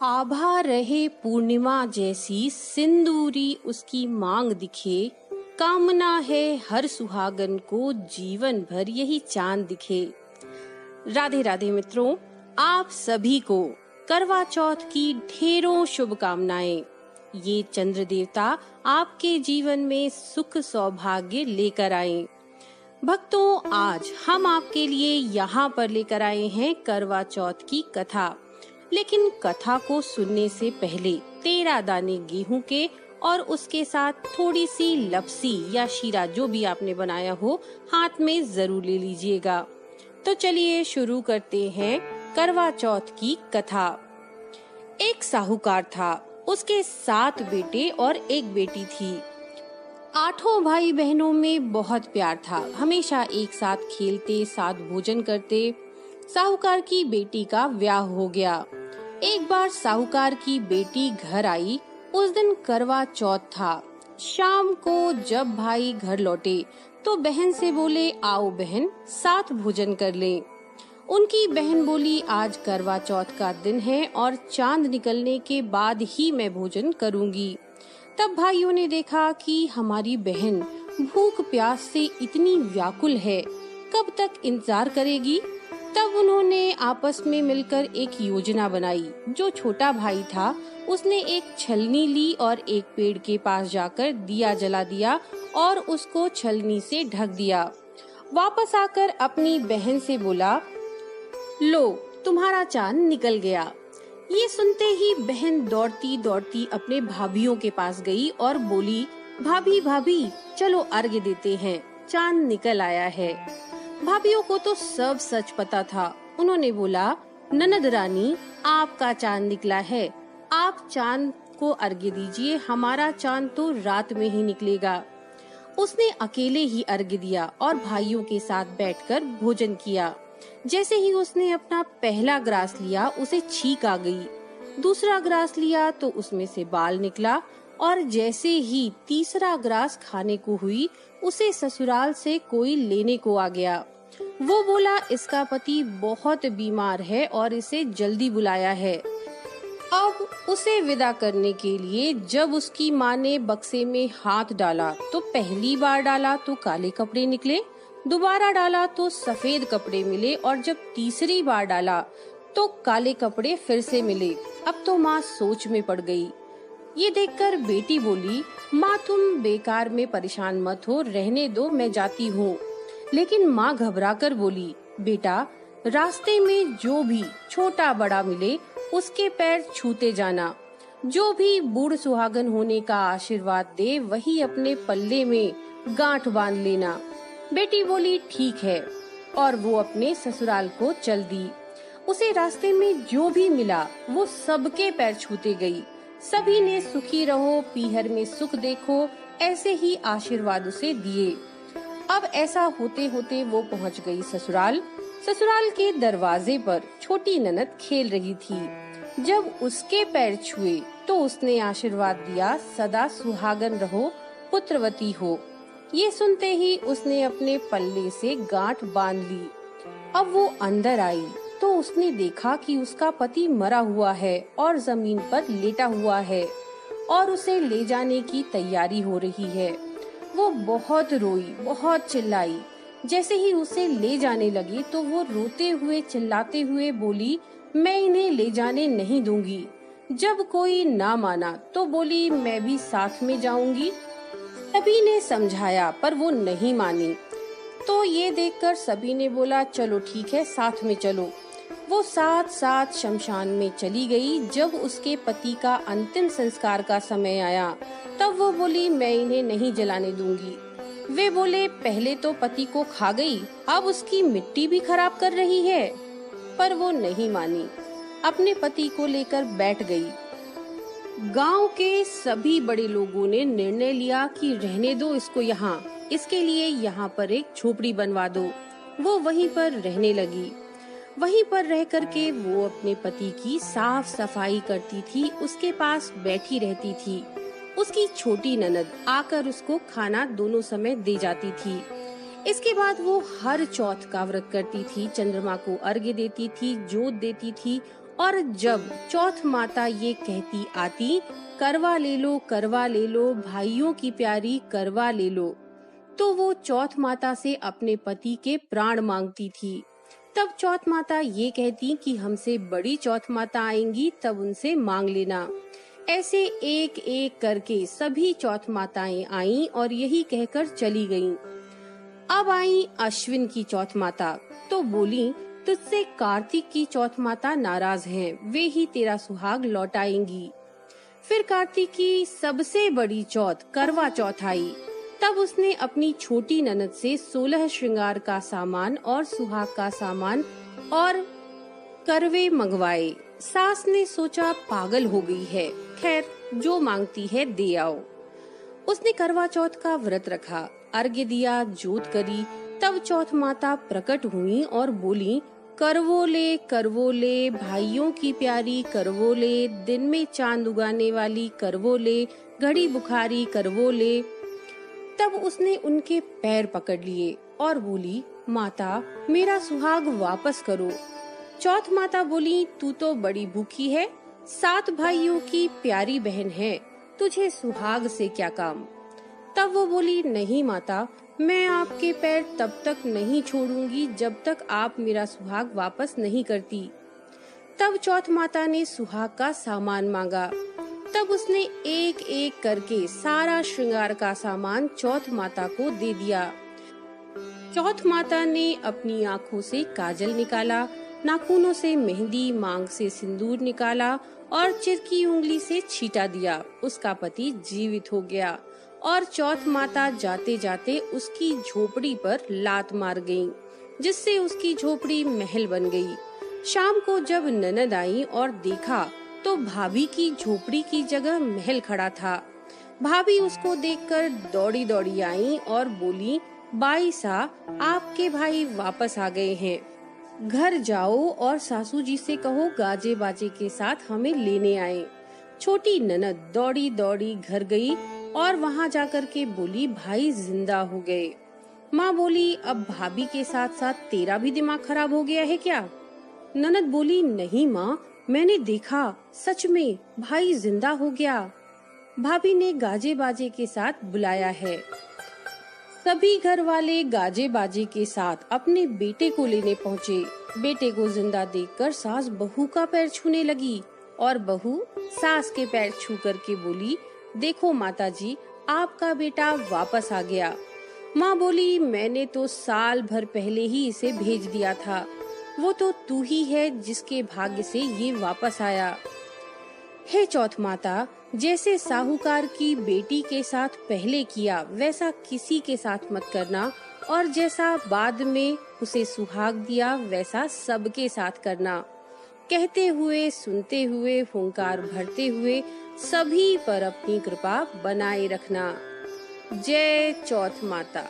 आभा रहे पूर्णिमा जैसी सिंदूरी उसकी मांग दिखे। कामना है हर सुहागन को जीवन भर यही चांद दिखे। राधे राधे मित्रों, आप सभी को करवा चौथ की ढेरों शुभकामनाएं। ये चंद्र देवता आपके जीवन में सुख सौभाग्य लेकर आए। भक्तों, आज हम आपके लिए यहाँ पर लेकर आए हैं करवा चौथ की कथा। लेकिन कथा को सुनने से पहले 13 दाने गेहूं के और उसके साथ थोड़ी सी लपसी या शीरा जो भी आपने बनाया हो हाथ में जरूर ले लीजिएगा। तो चलिए शुरू करते हैं करवा चौथ की कथा। एक साहूकार था, उसके 7 बेटे और एक बेटी थी। 8 भाई बहनों में बहुत प्यार था, हमेशा एक साथ खेलते, साथ भोजन करते। साहूकार की बेटी का ब्याह हो गया। एक बार साहूकार की बेटी घर आई। उस दिन करवा चौथ था। शाम को जब भाई घर लौटे तो बहन से बोले, आओ बहन साथ भोजन कर लें। उनकी बहन बोली, आज करवा चौथ का दिन है और चांद निकलने के बाद ही मैं भोजन करूंगी। तब भाइयों ने देखा कि हमारी बहन भूख प्यास से इतनी व्याकुल है, कब तक इंतजार करेगी। तब उन्होंने आपस में मिलकर एक योजना बनाई। जो छोटा भाई था उसने एक छलनी ली और एक पेड़ के पास जाकर दिया जला दिया और उसको छलनी से ढक दिया। वापस आकर अपनी बहन से बोला, लो तुम्हारा चांद निकल गया। ये सुनते ही बहन दौड़ती दौड़ती अपने भाभीयों के पास गई और बोली, भाभी भाभी चलो अर्घ्य देते हैं, चांद निकल आया है। भाभीयों को तो सब सच पता था। उन्होंने बोला, ननद रानी आपका चांद निकला है, आप चांद को अर्घ्य दीजिए, हमारा चांद तो रात में ही निकलेगा। उसने अकेले ही अर्घ्य दिया और भाइयों के साथ बैठकर भोजन किया। जैसे ही उसने अपना पहला ग्रास लिया उसे छींक आ गई। दूसरा ग्रास लिया तो उसमें से बाल निकला और जैसे ही तीसरा ग्रास खाने को हुई उसे ससुराल से कोई लेने को आ गया। वो बोला, इसका पति बहुत बीमार है और इसे जल्दी बुलाया है। अब उसे विदा करने के लिए जब उसकी माँ ने बक्से में हाथ डाला तो पहली बार डाला तो काले कपड़े निकले, दोबारा डाला तो सफेद कपड़े मिले और जब तीसरी बार डाला तो काले कपड़े फिर से मिले। अब तो माँ सोच में पड़ गई। ये देखकर बेटी बोली, माँ तुम बेकार में परेशान मत हो, रहने दो, मैं जाती हूँ। लेकिन माँ घबराकर बोली, बेटा रास्ते में जो भी छोटा बड़ा मिले उसके पैर छूते जाना। जो भी बूढ़ सुहागन होने का आशीर्वाद दे वही अपने पल्ले में गांठ बांध लेना। बेटी बोली, ठीक है, और वो अपने ससुराल को चल दी। उसे रास्ते में जो भी मिला वो सबके पैर छूते गई। सभी ने सुखी रहो, पीहर में सुख देखो, ऐसे ही आशीर्वाद उसे दिए। अब ऐसा होते होते वो पहुंच गई ससुराल। ससुराल के दरवाजे पर छोटी ननद खेल रही थी। जब उसके पैर छुए तो उसने आशीर्वाद दिया, सदा सुहागन रहो, पुत्रवती हो। ये सुनते ही उसने अपने पल्ले से गांठ बांध ली। अब वो अंदर आई तो उसने देखा कि उसका पति मरा हुआ है और जमीन पर लेटा हुआ है और उसे ले जाने की तैयारी हो रही है। वो बहुत रोई, बहुत चिल्लाई। जैसे ही उसे ले जाने लगी तो वो रोते हुए चिल्लाते हुए बोली, मैं इन्हें ले जाने नहीं दूंगी। जब कोई ना माना तो बोली, मैं भी साथ में जाऊंगी। सभी ने समझाया पर वो नहीं मानी। तो ये देखकर सभी ने बोला, चलो ठीक है, साथ में चलो। वो साथ साथ शमशान में चली गई। जब उसके पति का अंतिम संस्कार का समय आया तब वो बोली, मैं इन्हें नहीं जलाने दूंगी। वे बोले, पहले तो पति को खा गई, अब उसकी मिट्टी भी खराब कर रही है। पर वो नहीं मानी, अपने पति को लेकर बैठ गई। गांव के सभी बड़े लोगों ने निर्णय लिया कि रहने दो इसको यहाँ, इसके लिए यहाँ पर एक झोपड़ी बनवा दो। वो वहीं पर रहने लगी। वहीं पर रह करके वो अपने पति की साफ सफाई करती थी, उसके पास बैठी रहती थी। उसकी छोटी ननद आकर उसको खाना दोनों समय दे जाती थी। इसके बाद वो हर चौथ का व्रत करती थी, चंद्रमा को अर्घ्य देती थी, जोत देती थी और जब चौथ माता ये कहती आती, करवा ले लो भाइयों की प्यारी करवा ले लो, तो वो चौथ माता से अपने पति के प्राण मांगती थी। तब चौथ माता ये कहती कि हमसे बड़ी चौथ माता आएंगी, तब उनसे मांग लेना। ऐसे एक एक करके सभी चौथ माताएं आईं और यही कहकर चली गईं। अब आई अश्विन की चौथ माता, तो बोली, तुझसे कार्तिक की चौथ माता नाराज हैं, वे ही तेरा सुहाग लौटाएंगी। फिर कार्तिक की सबसे बड़ी चौथ करवा चौथ आई। तब उसने अपनी छोटी ननद से 16 श्रृंगार का सामान और सुहाग का सामान और करवे मंगवाए। सास ने सोचा पागल हो गई है, खैर जो मांगती है दे आओ। उसने करवा चौथ का व्रत रखा, अर्घ्य दिया, जोत करी। तब चौथ माता प्रकट हुई और बोली, करवो ले भाइयों की प्यारी करवो ले, दिन में चांद उगाने वाली करवो ले, घड़ी बुखारी करवो ले। तब उसने उनके पैर पकड़ लिए और बोली, माता मेरा सुहाग वापस करो। चौथ माता बोली, तू तो बड़ी भूखी है, 7 भाइयों की प्यारी बहन है, तुझे सुहाग से क्या काम। तब वो बोली, नहीं माता, मैं आपके पैर तब तक नहीं छोड़ूंगी जब तक आप मेरा सुहाग वापस नहीं करती। तब चौथ माता ने सुहाग का सामान मांगा। तब उसने एक एक करके सारा श्रृंगार का सामान चौथ माता को दे दिया। चौथ माता ने अपनी आँखों से काजल निकाला, नाखूनों से मेहंदी, मांग से सिंदूर निकाला और चिरकी उंगली से छींटा दिया। उसका पति जीवित हो गया और चौथ माता जाते जाते उसकी झोपड़ी पर लात मार गईं, जिससे उसकी झोपड़ी महल बन गई। शाम को जब ननद आई और देखा तो भाभी की झोपड़ी की जगह महल खड़ा था। भाभी उसको देखकर दौड़ी दौड़ी आई और बोली, बाई सा, आपके भाई वापस आ गए हैं, घर जाओ और सासू जी से कहो गाजे बाजे के साथ हमें लेने आए। छोटी ननद दौड़ी दौड़ी घर गई और वहाँ जाकर के बोली, भाई जिंदा हो गए। माँ बोली, अब भाभी के साथ साथ तेरा भी दिमाग खराब हो गया है क्या? ननद बोली, नहीं माँ, मैंने देखा, सच में भाई जिंदा हो गया। भाभी ने गाजे बाजे के साथ बुलाया है। सभी घर वाले गाजे बाजे के साथ अपने बेटे को लेने पहुँचे। बेटे को जिंदा देखकर सास बहू का पैर छूने लगी और बहू सास के पैर छू करके बोली, देखो माता जी, आपका बेटा वापस आ गया। माँ बोली, मैंने तो साल भर पहले ही इसे भेज दिया था, वो तो तू ही है जिसके भाग्य से ये वापस आया। हे चौथ माता, जैसे साहूकार की बेटी के साथ पहले किया वैसा किसी के साथ मत करना, और जैसा बाद में उसे सुहाग दिया वैसा सबके साथ करना। कहते हुए सुनते हुए हुंकार भरते हुए सभी पर अपनी कृपा बनाए रखना। जय चौथ माता।